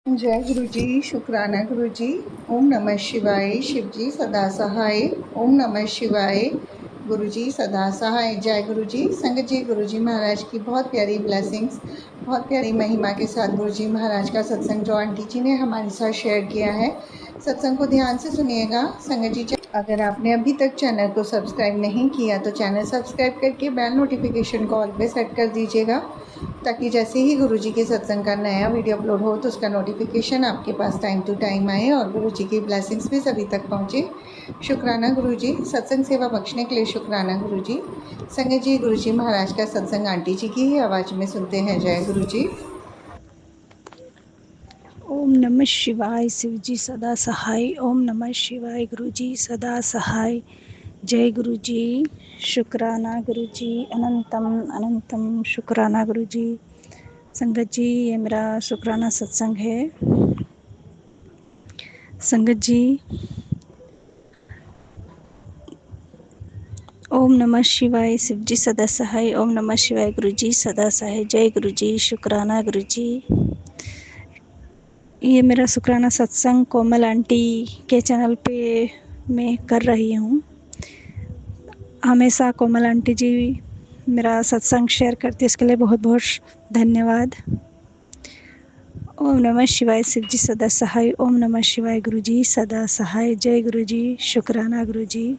जय गुरु जी, शुक्राना गुरु जी। ओम नमः शिवाय। शिव जी सदा सहाय। ओम नमः शिवाय। गुरु जी सदा सहाय। जय गुरु जी। संगत जी, गुरु जी महाराज की बहुत प्यारी ब्लेसिंग्स, बहुत प्यारी महिमा के साथ गुरु जी महाराज का सत्संग जो आंटी जी ने हमारे साथ शेयर किया है, सत्संग को ध्यान से सुनिएगा। संगत जी, अगर आपने अभी तक चैनल को सब्सक्राइब नहीं किया तो चैनल सब्सक्राइब करके बेल नोटिफिकेशन को ऑल पे सेट कर दीजिएगा, ताकि जैसे ही गुरु जी के सत्संग का नया वीडियो अपलोड हो तो उसका नोटिफिकेशन आपके पास टाइम टू टाइम आए और गुरु जी की ब्लेसिंग्स भी सभी तक पहुँचे। शुक्राना गुरु जी। सत्संग सेवा बख्शने के लिए शुक्राना गुरु जी। संगत जी, गुरु जी महाराज का सत्संग आंटी जी की ही आवाज़ में सुनते हैं। जय गुरु जी। ओम नमः शिवाय। शिव जी सदा सहाय। ओम नमः शिवाय। गुरु जी सदा सहाय। जय गुरु जी। शुक्राना गुरु जी। अनंतम अनंतम शुक्राना गुरु जी। संगत जी, ये मेरा शुक्राना सत्संग है। संगत जी, ओम नमः शिवाय। शिव जी सदा सहाय। ओम नमः शिवाय। गुरु जी सदा सहाय। जय गुरु जी। शुक्राना गुरु जी। ये मेरा शुक्राना सत्संग कोमल आंटी के चैनल पे मैं कर रही हूँ। हमेशा कोमल आंटी जी मेरा सत्संग शेयर करती है, इसके लिए बहुत बहुत धन्यवाद। ओम नमः शिवाय। शिव जी सदा सहाय। ओम नमः शिवाय। गुरु जी सदा सहाय। जय गुरु जी। शुक्राना गुरु जी।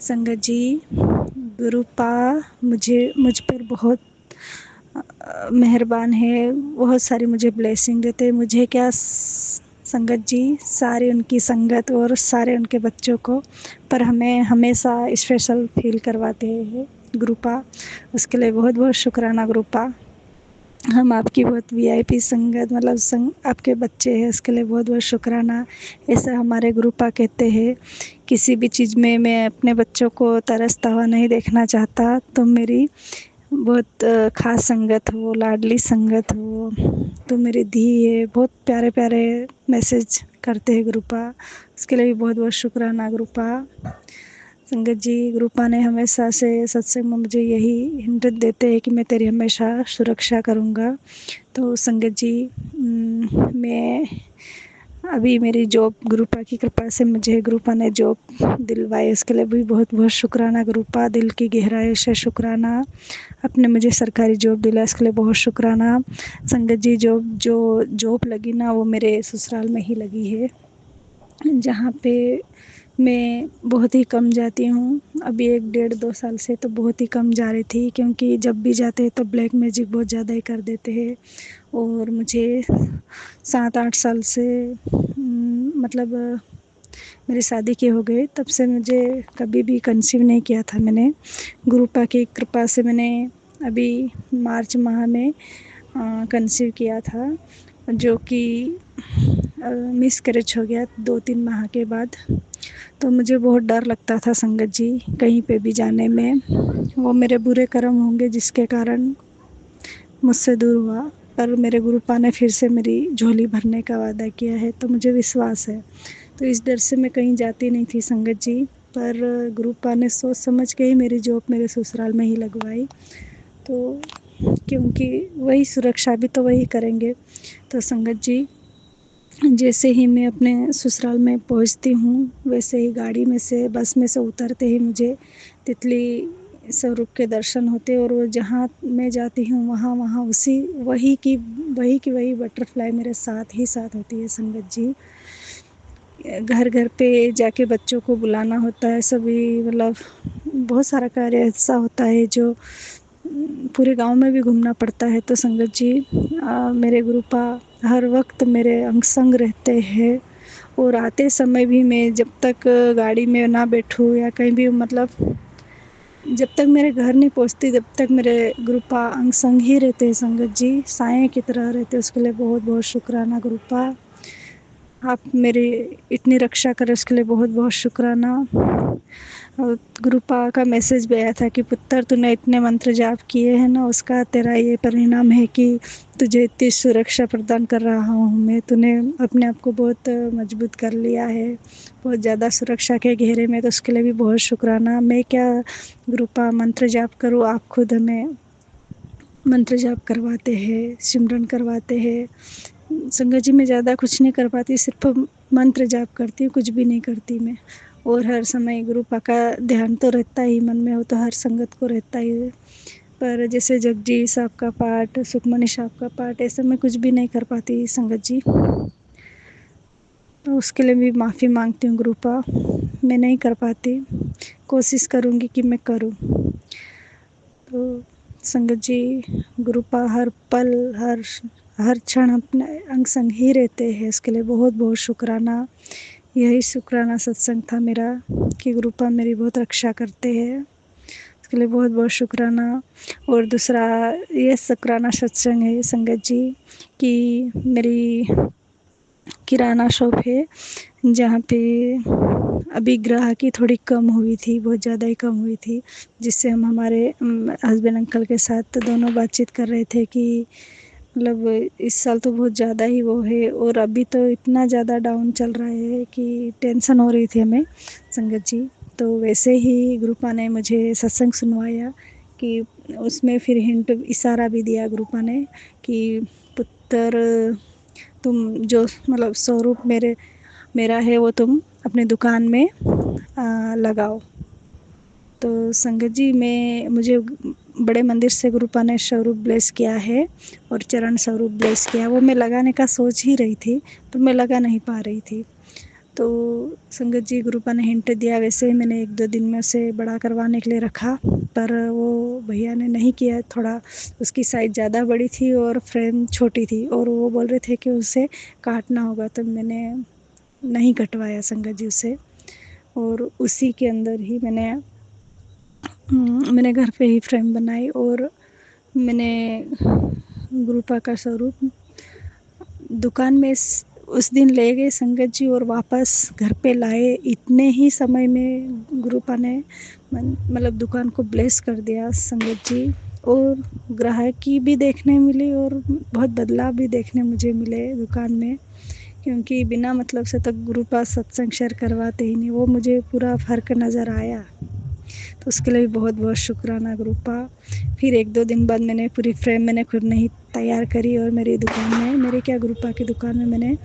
संगत जी, गुरुपा मुझ पर बहुत मेहरबान है, बहुत सारी मुझे ब्लेसिंग देते हैं। मुझे क्या, संगत जी, सारी उनकी संगत और सारे उनके बच्चों को पर हमें हमेशा स्पेशल फील करवाते हैं गुरुपा। उसके लिए बहुत बहुत शुक्राना गुरुपा। हम आपकी बहुत वीआईपी संगत, मतलब आपके बच्चे हैं, उसके लिए बहुत बहुत शुक्राना। ऐसा हमारे गुरुपा कहते हैं, किसी भी चीज़ में मैं अपने बच्चों को तरसता हुआ नहीं देखना चाहता। तुम मेरी बहुत ख़ास संगत हो, लाडली संगत हो, तुम मेरी धी है। बहुत प्यारे प्यारे मैसेज करते हैं गुरुपा, उसके लिए भी बहुत बहुत शुक्राना गुरुपा। संगत जी, गुरुपा ने हमेशा से सत्संग में मुझे यही हिंट देते हैं कि मैं तेरी हमेशा सुरक्षा करूँगा। तो संगत जी, मैं अभी मेरी जॉब गुरुपा की कृपा से मुझे गुरुपा ने जॉब दिलवाई, उसके लिए भी बहुत बहुत शुक्राना गुरुपा। दिल की गहराई से शुक्राना। आपने मुझे सरकारी जॉब दिला, इसके लिए बहुत शुक्राना। संगत जी, जॉब लगी ना, वो मेरे ससुराल में ही लगी है, जहाँ पे मैं बहुत ही कम जाती हूँ। अभी 1 डेढ़ 2 साल से तो बहुत ही कम जा रही थी, क्योंकि जब भी जाते हैं तो ब्लैक मैजिक बहुत ज़्यादा ही कर देते हैं। और मुझे 7 8 साल से मतलब मेरी शादी के हो गए, तब से मुझे कभी भी कंसीव नहीं किया था मैंने। गुरुपा की कृपा से मैंने अभी मार्च माह में कंसीव किया था, जो कि मिसकैरेज हो गया 2 3 माह के बाद। तो मुझे बहुत डर लगता था संगत जी कहीं पे भी जाने में, वो मेरे बुरे कर्म होंगे जिसके कारण मुझसे दूर हुआ। पर मेरे गुरुपा ने फिर से मेरी झोली भरने का वादा किया है, तो मुझे विश्वास है। तो इस डर से मैं कहीं जाती नहीं थी संगत जी, पर गुरुपा ने सोच समझ के ही मेरी जॉब मेरे ससुराल में ही लगवाई। तो क्योंकि वही सुरक्षा भी तो वही करेंगे। तो संगत जी, जैसे ही मैं अपने ससुराल में पहुंचती हूँ, वैसे ही गाड़ी में से, बस में से उतरते ही मुझे तितली स्वरूप के दर्शन होते, और वो जहाँ मैं जाती हूँ वहाँ वहाँ वही बटरफ्लाई मेरे साथ ही साथ होती है संगत जी। घर घर पे जाके बच्चों को बुलाना होता है, सभी मतलब बहुत सारा कार्य ऐसा होता है जो पूरे गांव में भी घूमना पड़ता है। तो संगत जी, मेरे गुरुपा हर वक्त मेरे अंग संग रहते हैं, और आते समय भी मैं जब तक गाड़ी में ना बैठूँ या कहीं भी, मतलब जब तक मेरे घर नहीं पहुंचती तब तक मेरे गुरुपा अंग संग ही रहते हैं संगत जी, साएं की तरह रहते हैं। उसके लिए बहुत बहुत शुक्राना गुरुपा। आप मेरी इतनी रक्षा करें, उसके लिए बहुत बहुत शुक्राना। और गुरुपा का मैसेज भी आया था कि पुत्र, तूने इतने मंत्र जाप किए हैं ना, उसका तेरा ये परिणाम है कि तुझे इतनी सुरक्षा प्रदान कर रहा हूँ मैं। तूने अपने आप को बहुत मजबूत कर लिया है, बहुत ज़्यादा सुरक्षा के घेरे में। तो उसके लिए भी बहुत शुक्राना। मैं क्या गुरुपा मंत्र जाप करूँ, आप खुद हमें मंत्र जाप करवाते हैं, सिमरन करवाते हैं। संगत जी मैं ज़्यादा कुछ नहीं कर पाती, सिर्फ मंत्र जाप करती हूँ, कुछ भी नहीं करती मैं। और हर समय गुरु पा का ध्यान तो रहता ही मन में, हो तो हर संगत को रहता ही है। पर जैसे जगजी साहब का पाठ, सुखमनी साहब का पाठ, ऐसा मैं कुछ भी नहीं कर पाती संगत जी। तो उसके लिए भी माफ़ी मांगती हूँ गुरु पा, मैं नहीं कर पाती, कोशिश करूँगी कि मैं करूँ। तो संगत जी गुरु पा हर पल हर क्षण अपने अंग संग ही रहते हैं, इसके लिए बहुत बहुत शुक्राना। यही शुक्राना सत्संग था मेरा कि गुरु पा मेरी बहुत रक्षा करते हैं, इसके लिए बहुत बहुत शुक्राना। और दूसरा ये शुक्राना सत्संग है संगत जी कि मेरी किराना शॉप है जहाँ पे अभी ग्राहकी थोड़ी कम हुई थी, बहुत ज़्यादा ही कम हुई थी, जिससे हम हमारे हस्बैंड अंकल के साथ दोनों बातचीत कर रहे थे कि मतलब इस साल तो बहुत ज़्यादा ही वो है, और अभी तो इतना ज़्यादा डाउन चल रहा है कि टेंशन हो रही थी हमें संगत जी। तो वैसे ही ग्रुपा ने मुझे सत्संग सुनवाया कि उसमें फिर हिंट इशारा भी दिया ग्रुपा ने कि पुत्र तुम जो मतलब स्वरूप मेरा है वो तुम अपने दुकान में लगाओ। तो संगत जी मैं मुझे बड़े मंदिर से गुरुपा ने स्वरूप ब्लेस किया है और चरण स्वरूप ब्लेस किया, वो मैं लगाने का सोच ही रही थी पर मैं लगा नहीं पा रही थी। तो संगत जी गुरुपा ने हिंट दिया, वैसे ही मैंने 1-2 दिन में उसे बड़ा करवाने के लिए रखा, पर वो भैया ने नहीं किया, थोड़ा उसकी साइज़ ज़्यादा बड़ी थी और फ्रेम छोटी थी और वो बोल रहे थे कि उसे काटना होगा, तो मैंने नहीं कटवाया संगत जी उसे। और उसी के अंदर ही मैंने घर पे ही फ्रेम बनाई और मैंने गुरुपा का स्वरूप दुकान में उस दिन ले गए संगत जी और वापस घर पे लाए। इतने ही समय में गुरुपा ने मतलब दुकान को ब्लेस कर दिया संगत जी, और ग्राहकी भी देखने मिली और बहुत बदलाव भी देखने मुझे मिले दुकान में, क्योंकि बिना मतलब से तक गुरुपा सत्संग शेयर करवाते ही नहीं, वो मुझे पूरा फ़र्क नज़र आया। तो उसके लिए भी बहुत बहुत शुक्राना गुरुपा। फिर 1-2 दिन बाद मैंने पूरी फ्रेम मैंने खुद नहीं तैयार करी और मेरी दुकान में, मेरे क्या गुरुपा की दुकान में मैंने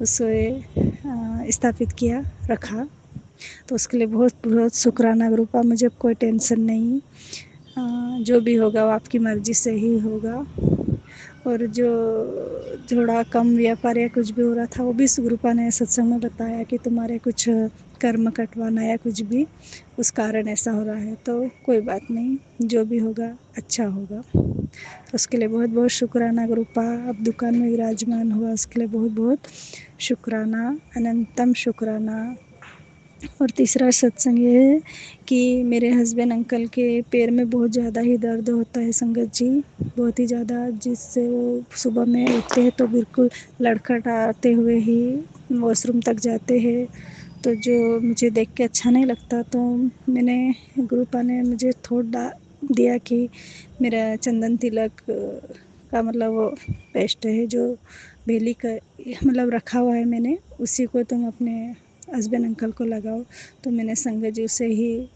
उसे स्थापित किया, रखा। तो उसके लिए बहुत बहुत शुक्राना गुरुपा, मुझे कोई टेंशन नहीं, जो भी होगा वो आपकी मर्ज़ी से ही होगा। और जो थोड़ा कम व्यापार या कुछ भी हो रहा था वो भी गुरुपा ने सत्संग में बताया कि तुम्हारे कुछ कर्म कटवाना या कुछ भी उस कारण ऐसा हो रहा है, तो कोई बात नहीं, जो भी होगा अच्छा होगा। तो उसके लिए बहुत बहुत शुक्राना गुरुपा, अब दुकान में विराजमान हुआ उसके लिए बहुत बहुत शुक्राना, अनंतम शुक्राना। और तीसरा सत्संग ये है कि मेरे हस्बैंड अंकल के पैर में बहुत ज़्यादा ही दर्द होता है संगत जी, बहुत ही ज़्यादा, जिससे वो सुबह में उठते हैं तो बिल्कुल लड़खड़ाते हुए ही वॉशरूम तक जाते हैं। तो जो मुझे देख के अच्छा नहीं लगता, तो मैंने गुरुपा ने मुझे थोड़ा दिया कि मेरा चंदन तिलक का मतलब वो पेस्ट है जो बेली का मतलब रखा हुआ है मैंने, उसी को तुम अपने हस्बैंड अंकल को लगाओ। तो मैंने संगत जी उसे ही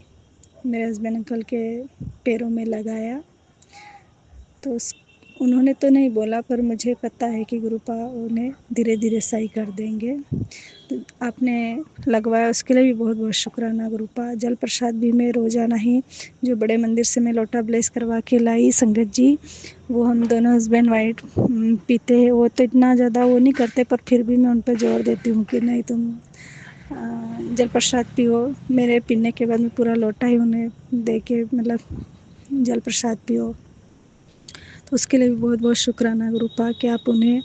मेरे हस्बैंड अंकल के पैरों में लगाया। तो उन्होंने तो नहीं बोला पर मुझे पता है कि गुरुपा उन्हें धीरे धीरे सही कर देंगे। तो आपने लगवाया उसके लिए भी बहुत बहुत शुक्राना गुरुपा। जल प्रसाद भी मैं रोज़ाना ही जो बड़े मंदिर से मैं लोटा ब्लेस करवा के लाई संगत जी, वो हम दोनों हस्बैंड वाइफ पीते हैं। वो तो इतना ज़्यादा वो नहीं करते, पर फिर भी मैं उन पर जोर देती हूँ कि नहीं तुम जल प्रसाद पियो। मेरे पीने के बाद में पूरा लोटा ही उन्हें दे के मतलब जल प्रसाद पियो। तो उसके लिए भी बहुत बहुत शुक्राना गुरुपा कि आप उन्हें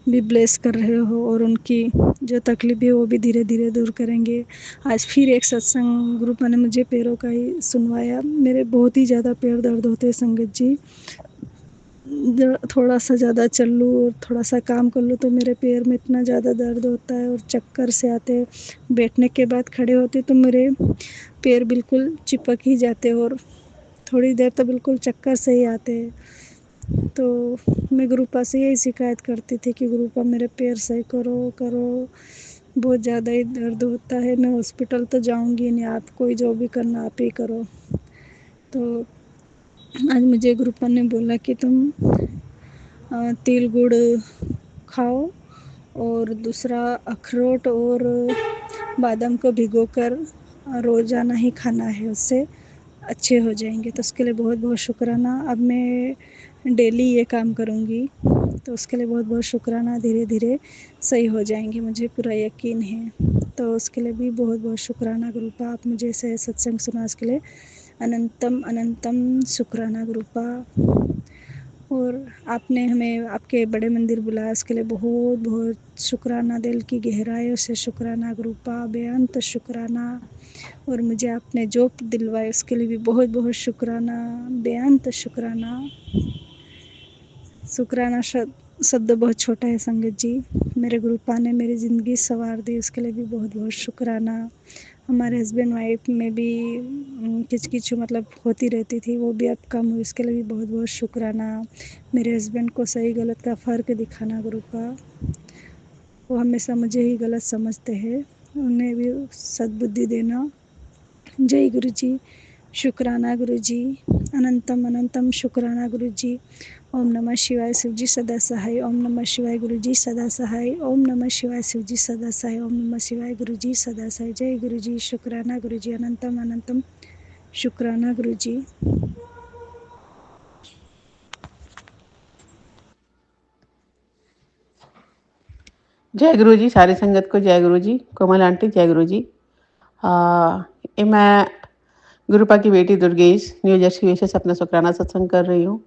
भी ब्लेस कर रहे हो और उनकी जो तकलीफ है वो भी धीरे धीरे दूर करेंगे। आज फिर एक सत्संग गुरुपा ने मुझे पैरों का ही सुनवाया। मेरे बहुत ही ज़्यादा पैर दर्द होते हैं संगत जी, थोड़ा सा ज़्यादा चल लूँ और थोड़ा सा काम कर लूँ तो मेरे पैर में इतना ज़्यादा दर्द होता है और चक्कर से आते हैं। बैठने के बाद खड़े होते तो मेरे पैर बिल्कुल चिपक ही जाते और थोड़ी देर तो बिल्कुल चक्कर से ही आते हैं। तो मैं गुरुपा से यही शिकायत करती थी कि गुरुपा मेरे पैर सही करो करो, बहुत ज़्यादा ही दर्द होता है, मैं हॉस्पिटल तो जाऊंगी नहीं, आप कोई जो भी करना आप ही करो। तो आज मुझे गुरुपा ने बोला कि तुम तिल गुड़ खाओ और दूसरा अखरोट और बादाम को भिगोकर रोज़ाना ही खाना है, उससे अच्छे हो जाएंगे। तो उसके लिए बहुत बहुत शुक्राना। अब मैं डेली ये काम करूँगी, तो उसके लिए बहुत बहुत शुक्राना। धीरे धीरे सही हो जाएंगे, मुझे पूरा यकीन है। तो उसके लिए भी बहुत बहुत शुक्राना गुरुपा, आप मुझे ऐसे सत्संग सुना उसके लिए अनंतम अनंतम शुक्राना गुरुपा। और आपने हमें आपके बड़े मंदिर बुलाया, उसके लिए बहुत बहुत शुक्राना, दिल की गहराइयों से शुक्राना गुरुपा, बेअंत शुक्राना। और मुझे आपने जो दिलवाए उसके लिए भी बहुत बहुत शुक्राना, बेअंत शुक्राना। शुक्राना शब्द बहुत छोटा है संगत जी, मेरे गुरुपा ने मेरी ज़िंदगी संवार दी, उसके लिए भी बहुत बहुत शुक्राना। हमारे हस्बैंड वाइफ में भी किचकिच मतलब होती रहती थी, वो भी अब कम हुई, उसके लिए भी बहुत बहुत शुक्राना। मेरे हस्बैंड को सही गलत का फ़र्क दिखाना गुरुपा, वो हमेशा मुझे ही गलत समझते हैं, उन्हें भी सद्बुद्धि देना। जय गुरु जी, शुक्राना गुरु जी, अनंतम अनंतम शुक्राना गुरु जी। ओम नमः शिवाय, शिव जी सदा सहाय। ओम नमः शिवाय, गुरु जी सदा सहाय। ओम नमः शिवाय, शिव जी सदा सहाय। ओम नमः शिवाय, गुरु जी सदा सहाय। जय गुरु जी, शुक्राना गुरु जी, अनंतम अनंतम शुक्राना गुरु जी। जय गुरु जी, सारी संगत को जय गुरु जी। कोमल आंटी जय गुरु जी। ये मैं गुरुपा की बेटी दुर्गेश न्यू जर्सी से अपना शुक्राना सत्संग कर रही हूँ।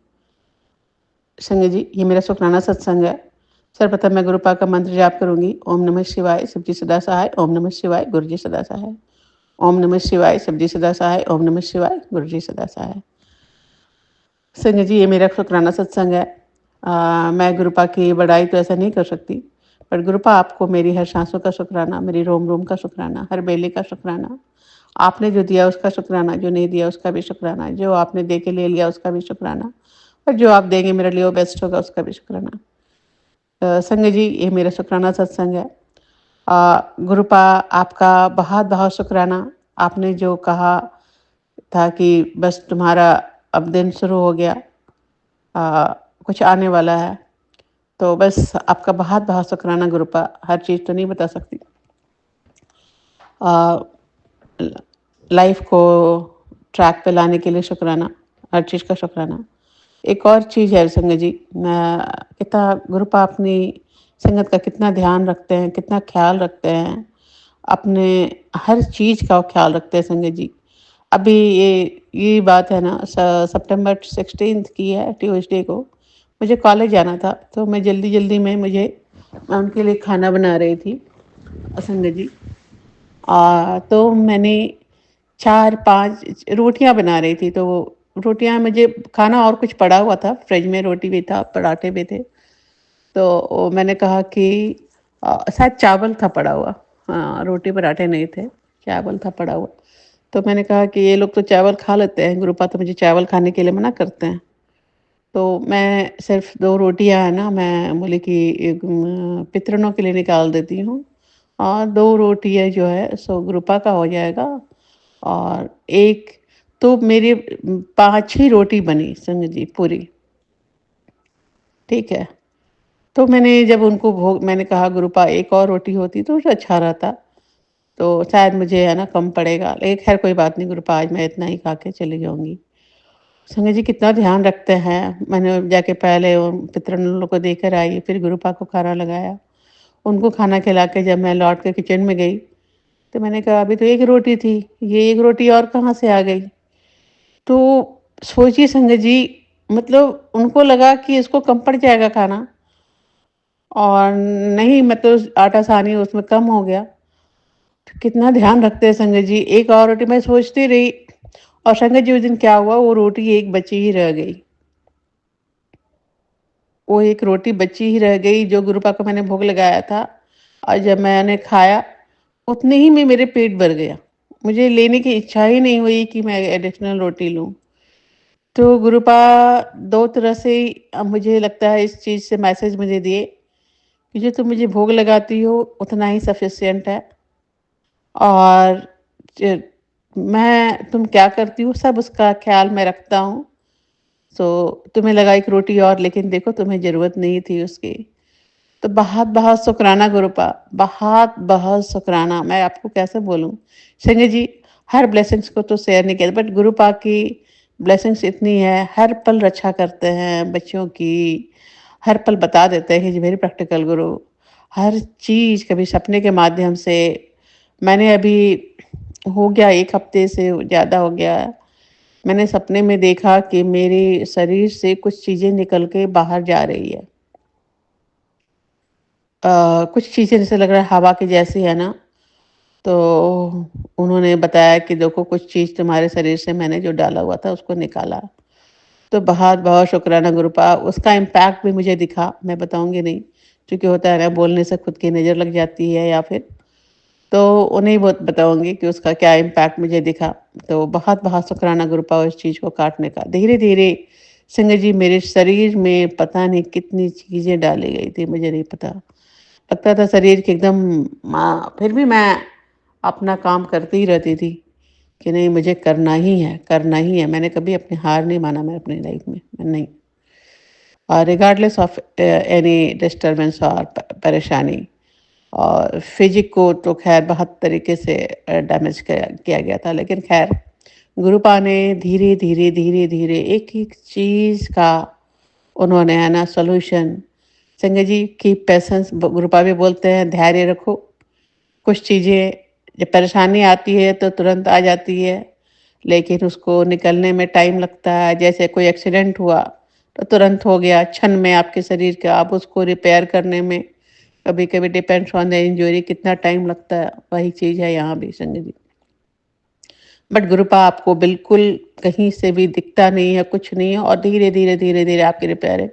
संगत जी, ये मेरा शुक्राना सत्संग है। सर्वप्रथम मैं गुरुपा का मंत्र जाप करूंगी। ओम नमः शिवाय, शिव जी सदा सहाय। ओम नमः शिवाय, गुरु जी सदा सहाय। ओम नमः शिवाय, शिव जी सदा सहाय। ओम नमः शिवाय, गुरु जी सदा सहाय। संगत जी, ये मेरा शुक्राना सत्संग है। मैं गुरुपा की बड़ाई तो ऐसा नहीं कर सकती, पर गुरुपा आपको मेरी हर सांसों का शुक्राना, मेरी रोम रोम का शुक्राना, हर बेले का शुक्राना। आपने जो दिया उसका शुक्राना, जो नहीं दिया उसका भी शुक्राना, जो आपने दे के ले लिया उसका भी शुक्राना, और जो आप देंगे मेरे लिए वो बेस्ट होगा उसका भी शुक्राना। संगत जी, ये मेरा शुक्राना सत्संग है। गुरुपा आपका बहुत बहुत शुक्राना। आपने जो कहा था कि बस तुम्हारा अब दिन शुरू हो गया, कुछ आने वाला है, तो बस आपका बहुत बहुत शुक्राना गुरुपा। हर चीज़ तो नहीं बता सकती। लाइफ को ट्रैक पे लाने के लिए शुक्राना, हर चीज़ का शुक्राना। एक और चीज़ है संगत जी, कितना गुरुपा अपनी संगत का कितना ध्यान रखते हैं, कितना ख्याल रखते हैं, अपने हर चीज़ का ख्याल रखते हैं संगत जी। अभी ये बात है ना, सितंबर 16 की है, ट्यूसडे को मुझे कॉलेज जाना था, तो मैं जल्दी जल्दी में मैं उनके लिए खाना बना रही थी संगत जी। तो मैंने 4-5 रोटियां बना रही थी, तो रोटियां मुझे खाना और कुछ पड़ा हुआ था फ्रिज में, रोटी भी था, पराठे भी थे, तो मैंने कहा कि शायद चावल था पड़ा हुआ। हाँ, रोटी पराठे नहीं थे, चावल था पड़ा हुआ। तो मैंने कहा कि ये लोग तो चावल खा लेते हैं, गुरुपा तो मुझे चावल खाने के लिए मना करते हैं। तो मैं सिर्फ 2 रोटियां है ना, मैं बोली कि पितरों के लिए निकाल देती हूँ, और 2 रोटियां जो है सो गुरुपा का हो जाएगा, और एक तो मेरी 5-6 रोटी बनी संगत जी पूरी। ठीक है, तो मैंने जब उनको भोग, मैंने कहा गुरुपा एक और रोटी होती तो अच्छा रहता, तो शायद मुझे है ना कम पड़ेगा, लेकिन खैर कोई बात नहीं गुरुपा, आज मैं इतना ही खा के चली जाऊंगी। संगत जी, कितना ध्यान रखते हैं। मैंने जाके पहले उन पितरों लोग को देकर आई, फिर गुरुपा को खाना लगाया, उनको खाना खिला के जब मैं लौट के किचन में गई, तो मैंने कहा अभी तो एक रोटी थी, ये एक रोटी और कहाँ से आ गई। तो सोचिए संगत जी, मतलब उनको लगा कि इसको कम पड़ जाएगा खाना, और नहीं, मतलब आटा सानी उसमें कम हो गया। तो कितना ध्यान रखते हैं संगत जी। एक और रोटी मैं सोचती रही, और संगत जी उस दिन क्या हुआ, वो रोटी एक बची ही रह गई। वो एक रोटी बची ही रह गई जो गुरुपा को मैंने भोग लगाया था, और जब मैंने खाया उतने ही में मेरे पेट भर गया। मुझे लेने की इच्छा ही नहीं हुई कि मैं एडिशनल रोटी लूं। तो गुरुपा दो तरह से मुझे लगता है इस चीज़ से मैसेज मुझे दिए कि जो तुम मुझे भोग लगाती हो उतना ही सफिशिएंट है, और मैं तुम क्या करती हो सब उसका ख्याल मैं रखता हूँ। तो तुम्हें लगा एक रोटी और, लेकिन देखो तुम्हें ज़रूरत नहीं थी उसकी। तो बहुत बहुत शुक्राना गुरुपा, बहुत बहुत शुक्राना। मैं आपको कैसे बोलूं संजय जी, हर ब्लेसिंग्स को तो शेयर नहीं किया, बट गुरुपा की ब्लेसिंग्स इतनी है, हर पल रक्षा करते हैं बच्चों की, हर पल बता देते हैं कि वेरी प्रैक्टिकल गुरु। हर चीज़ कभी सपने के माध्यम से, मैंने अभी हो गया 1 हफ्ते से ज़्यादा हो गया, मैंने सपने में देखा कि मेरे शरीर से कुछ चीज़ें निकल के बाहर जा रही है। कुछ चीज़ें जैसे लग रहा है हवा की जैसी है ना, तो उन्होंने बताया कि देखो कुछ चीज़ तुम्हारे शरीर से मैंने जो डाला हुआ था उसको निकाला। तो बहुत-बहुत शुक्राना गुरुपा, उसका इम्पैक्ट भी मुझे दिखा, मैं बताऊँगी नहीं, क्योंकि होता है ना बोलने से खुद की नज़र लग जाती है या फिर, तो उन्हें बहुत बताऊँगी कि उसका क्या इम्पैक्ट मुझे दिखा। तो बहुत-बहुत शुक्राना गुरुपा उस चीज़ को काटने का। धीरे-धीरे संगत जी मेरे शरीर में पता नहीं कितनी चीज़ें डाली गई थी, मुझे नहीं पता। लगता था शरीर के एकदम फिर भी मैं अपना काम करती ही रहती थी कि नहीं मुझे करना ही है, करना ही है। मैंने कभी अपनी हार नहीं माना मैं अपनी लाइफ में, नहीं। रिगार्डलेस ऑफ एनी डिस्टर्बेंस और परेशानी, और फिजिक को तो खैर बहुत तरीके से डैमेज किया गया था, लेकिन खैर गुरुपा ने धीरे धीरे धीरे धीरे एक एक चीज़ का उन्होंने है ना सॉल्यूशन। संजय जी की पेशेंस, गुरुपा भी बोलते हैं धैर्य रखो। कुछ चीज़ें जब परेशानी आती है तो तुरंत आ जाती है, लेकिन उसको निकलने में टाइम लगता है। जैसे कोई एक्सीडेंट हुआ तो तुरंत हो गया क्षण में आपके शरीर का, आप उसको रिपेयर करने में कभी कभी डिपेंड्स ऑन द इंजरी कितना टाइम लगता है, वही चीज़ है यहाँ भी संजय जी। बट गुरुपा आपको बिल्कुल कहीं से भी दिखता नहीं है, कुछ नहीं है, और धीरे धीरे धीरे धीरे आपकी रिपेयरिंग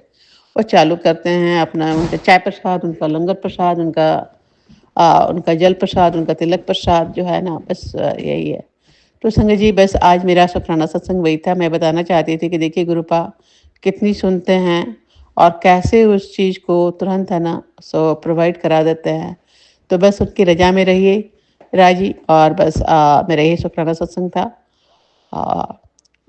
वो चालू करते हैं अपना। उनका चाय प्रसाद, उनका लंगर प्रसाद, उनका जल प्रसाद, उनका तिलक प्रसाद जो है ना, बस यही है। तो संजय जी बस आज मेरा शुक्राना सत्संग वही था। मैं बताना चाहती थी कि देखिए गुरुपा कितनी सुनते हैं और कैसे उस चीज़ को तुरंत है ना सो प्रोवाइड करा देते हैं। तो बस उनकी रजा में रहिए राजी, और बस मेरा यही शुक्राना सत्संग था। आ,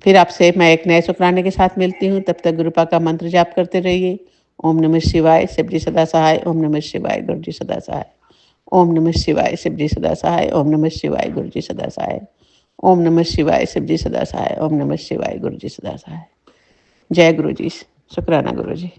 फिर आपसे मैं एक नए शुक्राने के साथ मिलती हूँ, तब तक गुरुपा का मंत्र जाप करते रहिए। ओम नमः शिवाय, शिव जी सदा सहाय। ओम नमः शिवाय, गुरु जी सदा सहाय। ओम नमः शिवाय, शिव जी सदा सहाय। ओम नमः शिवाय, गुरु जी सदा सहाय। ओम नमः शिवाय, शिव जी सदा सहाय। ओम नमः शिवाय, गुरु जी सदा सहाय। जय गुरु जी। शुक्राना गुरु जी।